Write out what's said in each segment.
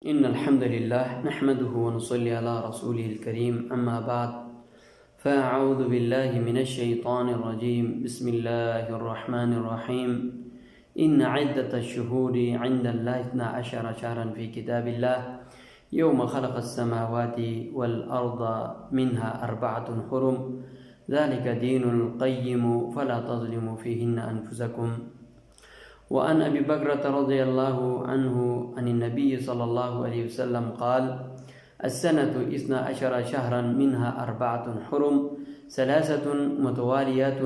إن الحمد لله نحمده ونصلي على رسوله الكريم أما بعد فأعوذ بالله من الشيطان الرجيم بسم الله الرحمن الرحيم إن عدة الشهور عند الله 12 شهرا في كتاب الله يوم خلق السماوات والأرض منها 4 حرم ذلك دين القيم فلا تظلموا فيهن أنفسكم. وعن أبي بكرة رضي الله عنه عن النبي صلى الله عليه وسلم قال: السنة 12 شهرا منها 4 حرم 3 متواليات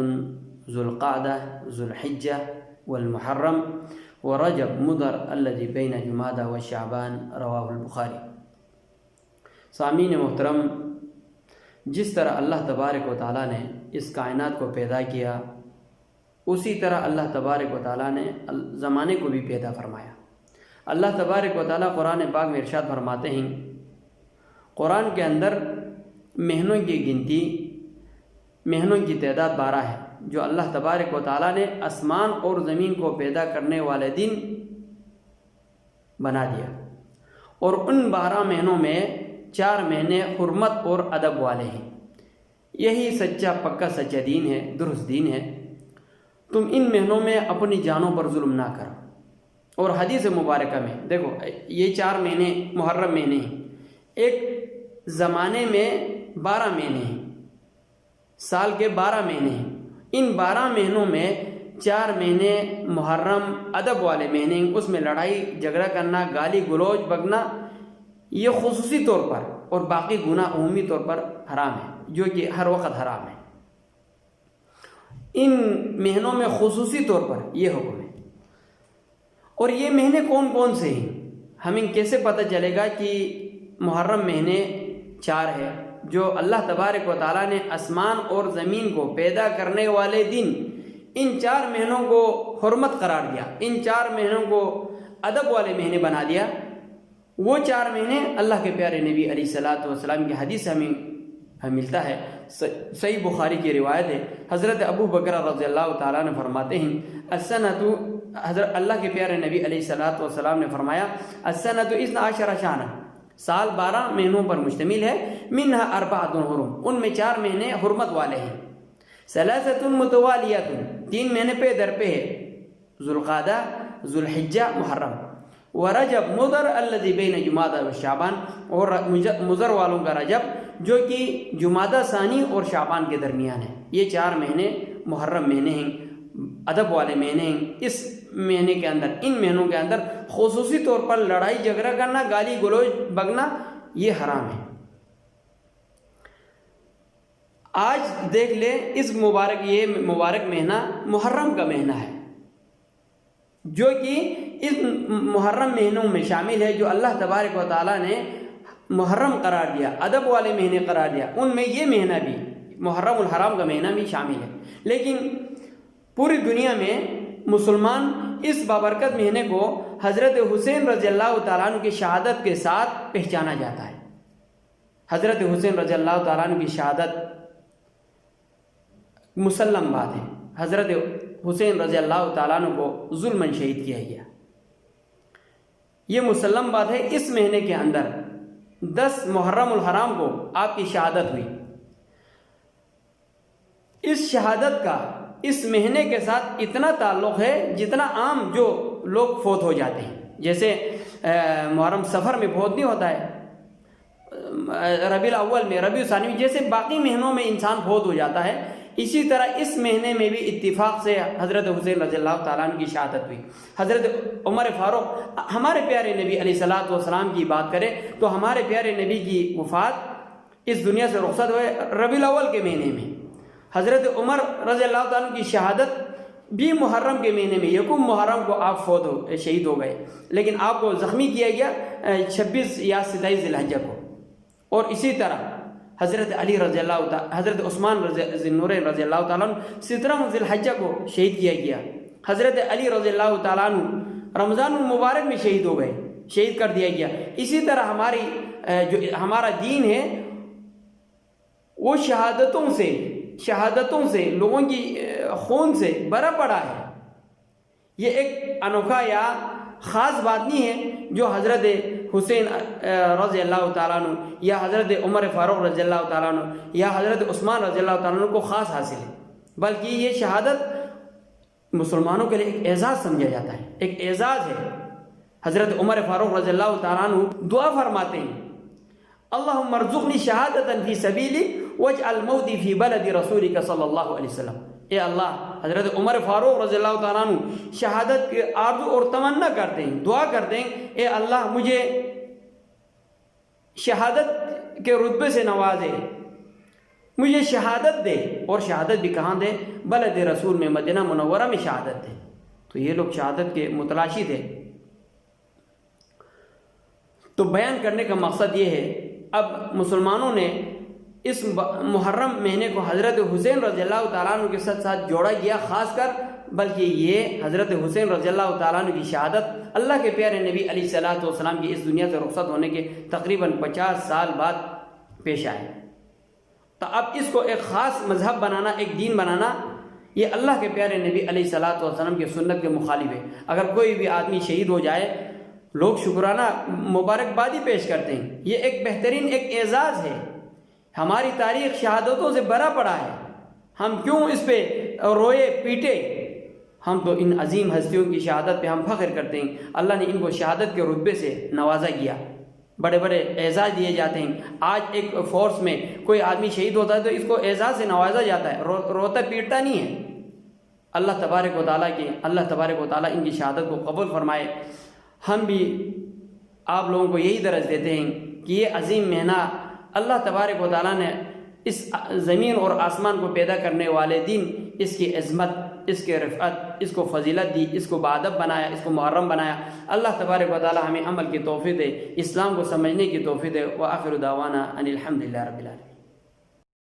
ذو القعدة ذو الحجة والمحرم ورجب مضر الذي بين جمادى وشعبان رواه البخاری. سامعین محترم، جس طرح اللہ تبارک و تعالیٰ نے اس کائنات کو پیدا کیا، اسی طرح اللہ تبارک و تعالیٰ نے زمانے کو بھی پیدا فرمایا. اللہ تبارک و تعالیٰ قرآن پاک میں ارشاد فرماتے ہیں، قرآن کے اندر مہینوں کی گنتی، مہینوں کی تعداد 12 ہے جو اللہ تبارک و تعالیٰ نے آسمان اور زمین کو پیدا کرنے والے دن بنا دیا، اور ان 12 مہینوں میں 4 مہینے حرمت اور ادب والے ہیں. یہی سچا پکا سچا دین ہے، درست دین ہے. تم ان مہینوں میں اپنی جانوں پر ظلم نہ کرو. اور حدیث مبارکہ میں دیکھو، یہ 4 مہینے محرم مہینے ہیں، ایک زمانے میں 12 مہینے ہیں، سال کے 12 مہینے ہیں. ان 12 مہینوں میں 4 مہینے محرم ادب والے مہینے ہیں. اس میں لڑائی جھگڑا کرنا، گالی گلوچ بکنا، یہ خصوصی طور پر، اور باقی گناہ عمومی طور پر حرام ہے، جو کہ ہر وقت حرام ہے. ان مہینوں میں خصوصی طور پر یہ حکم ہے. اور یہ مہینے کون کون سے ہیں؟ ہمیں کیسے پتہ چلے گا کہ محرم مہینے 4 ہے جو اللہ تبارک و تعالیٰ نے آسمان اور زمین کو پیدا کرنے والے دن ان 4 مہینوں کو حرمت قرار دیا، ان 4 مہینوں کو ادب والے مہینے بنا دیا. وہ 4 مہینے اللہ کے پیارے نبی علیہ الصلوۃ والسلام کی حدیث ہمیں ملتا ہے، صحیح بخاری کی روایت ہے. حضرت ابو بکر رضی اللہ تعالیٰ نے فرماتے ہیں، السنۃ، حضرت اللہ کے پیارے نبی علیہ الصلوۃ والسلام نے فرمایا، السنۃ 12 شہرا، سال 12 مہینوں پر مشتمل ہے. منہا 4 حرم، ان میں 4 مہینے حرمت والے ہیں. 3 متوالیات، 3 مہینے پہ در پہ ہے، ذوالقعدہ، ذوالحجہ، محرم. ورجب مضر الذی بین جمادی و شعبان، اور مضر والوں کا رجب جو کہ جمادی ثانی اور شعبان کے درمیان ہے. یہ 4 مہینے محرم مہینے ہیں، ادب والے مہینے ہیں. اس مہینے کے اندر، ان مہینوں کے اندر خصوصی طور پر لڑائی جھگڑا کرنا، گالی گلوچ بگنا، یہ حرام ہے. آج دیکھ لیں، یہ مبارک مہینہ محرم کا مہینہ ہے، جو کہ اس محرم مہینوں میں شامل ہے جو اللہ تبارک و تعالیٰ نے محرم قرار دیا، ادب والے مہینے قرار دیا. ان میں یہ مہینہ بھی، محرم الحرام کا مہینہ بھی شامل ہے. لیکن پوری دنیا میں مسلمان اس بابرکت مہینے کو حضرت حسین رضی اللہ تعالیٰ عنہ کی شہادت کے ساتھ پہچانا جاتا ہے. حضرت حسین رضی اللہ تعالیٰ عنہ کی شہادت مسلم بات ہے. حضرت حسین رضی اللہ تعالیٰ عنہ کو ظلماً شہید کیا گیا، یہ مسلم بات ہے. اس مہینے کے اندر 10 محرم الحرام کو آپ کی شہادت ہوئی. اس شہادت کا اس مہینے کے ساتھ اتنا تعلق ہے جتنا عام جو لوگ فوت ہو جاتے ہیں. جیسے محرم سفر میں فوت نہیں ہوتا ہے، ربیع الاول میں، ربیع ثانی میں، جیسے باقی مہینوں میں انسان فوت ہو جاتا ہے، اسی طرح اس مہینے میں بھی اتفاق سے حضرت حسین رضی اللہ تعالیٰ عنہ کی شہادت ہوئی. حضرت عمر فاروق، ہمارے پیارے نبی علیہ الصلوۃ والسلام کی بات کریں تو ہمارے پیارے نبی کی وفات اس دنیا سے رخصت ہوئے ربیع الاول کے مہینے میں. حضرت عمر رضی اللہ تعالیٰ عنہ کی شہادت بھی محرم کے مہینے میں، 1 محرم کو آپ شہید ہو گئے، لیکن آپ کو زخمی کیا گیا 26 یا 27 ذی الحجہ کو. اور اسی طرح حضرت علی رضی اللہ تعالیٰ، حضرت عثمان ذوالنورین رضی اللہ تعالیٰ عنہ 17 ذی الحجہ کو شہید کیا گیا. حضرت علی رضی اللہ تعالیٰ عنہ رمضان المبارک میں شہید ہو گئے، شہید کر دیا گیا. اسی طرح جو ہمارا دین ہے وہ شہادتوں سے لوگوں کی خون سے بھرا پڑا ہے. یہ ایک انوکھا یا خاص بات نہیں ہے جو حضرت حسین رضی اللہ تعالیٰ عنہ یا حضرت عمر فاروق رضی اللہ تعالیٰ عنہ یا حضرت عثمان رضی اللہ تعالیٰ عنہ کو خاص حاصل ہے، بلکہ یہ شہادت مسلمانوں کے لیے ایک اعزاز سمجھا جاتا ہے، ایک اعزاز ہے۔ حضرت عمر فاروق رضی اللہ تعالیٰ عنہ دعا فرماتے ہیں، اللہم ارزقنی شہادتا فی سبیلک واجعل موتی فی بلد رسولک صلی اللہ علیہ وسلم۔ اے اللہ، حضرت عمر فاروق رضی اللہ تعالیٰ عنہ شہادت کے آرزو اور تمنا کرتے ہیں، دعا کرتے ہیں، اے اللہ مجھے شہادت کے رتبے سے نوازے، مجھے شہادت دے، اور شہادت بھی کہاں دے؟ بلد رسول میں، مدینہ منورہ میں شہادت دے۔ تو یہ لوگ شہادت کے متلاشی تھے۔ تو بیان کرنے کا مقصد یہ ہے، اب مسلمانوں نے اس محرم مہینے کو حضرت حسین رضی اللہ تعالیٰ عنہ کے ساتھ جوڑا گیا، خاص کر بلکہ یہ حضرت حسین رضی اللہ تعالیٰ عنہ کی شہادت اللہ کے پیارے نبی علیہ الصلوۃ والسلام کی اس دنیا سے رخصت ہونے کے تقریباً 50 سال بعد پیش آئے۔ تو اب اس کو ایک خاص مذہب بنانا، ایک دین بنانا، یہ اللہ کے پیارے نبی علیہ الصلوۃ والسلام کی سنت کے مخالف ہے۔ اگر کوئی بھی آدمی شہید ہو جائے، لوگ شکرانہ مبارکبادی پیش کرتے ہیں، یہ ایک بہترین ایک اعزاز ہے۔ ہماری تاریخ شہادتوں سے بھرا پڑا ہے، ہم کیوں اس پہ روئے پیٹے؟ ہم تو ان عظیم ہستیوں کی شہادت پہ ہم فخر کرتے ہیں۔ اللہ نے ان کو شہادت کے رتبے سے نوازا گیا، بڑے بڑے اعزاز دیے جاتے ہیں۔ آج ایک فورس میں کوئی آدمی شہید ہوتا ہے تو اس کو اعزاز سے نوازا جاتا ہے، روتا پیٹتا نہیں ہے۔ اللہ تبارک و تعالیٰ ان کی شہادت کو قبول فرمائے۔ ہم بھی آپ لوگوں کو یہی درس دیتے ہیں کہ یہ عظیم مہینہ اللہ تبارک و تعالیٰ نے اس زمین اور آسمان کو پیدا کرنے والے دن اس کی عظمت، اس کے رفعت، اس کو فضیلت دی، اس کو بادب بنایا، اس کو محرم بنایا۔ اللہ تبارک و تعالیٰ ہمیں عمل کی توفیق دے، اسلام کو سمجھنے کی توفیق دے۔ وآخر دعوانا ان الحمد للہ رب العالمین۔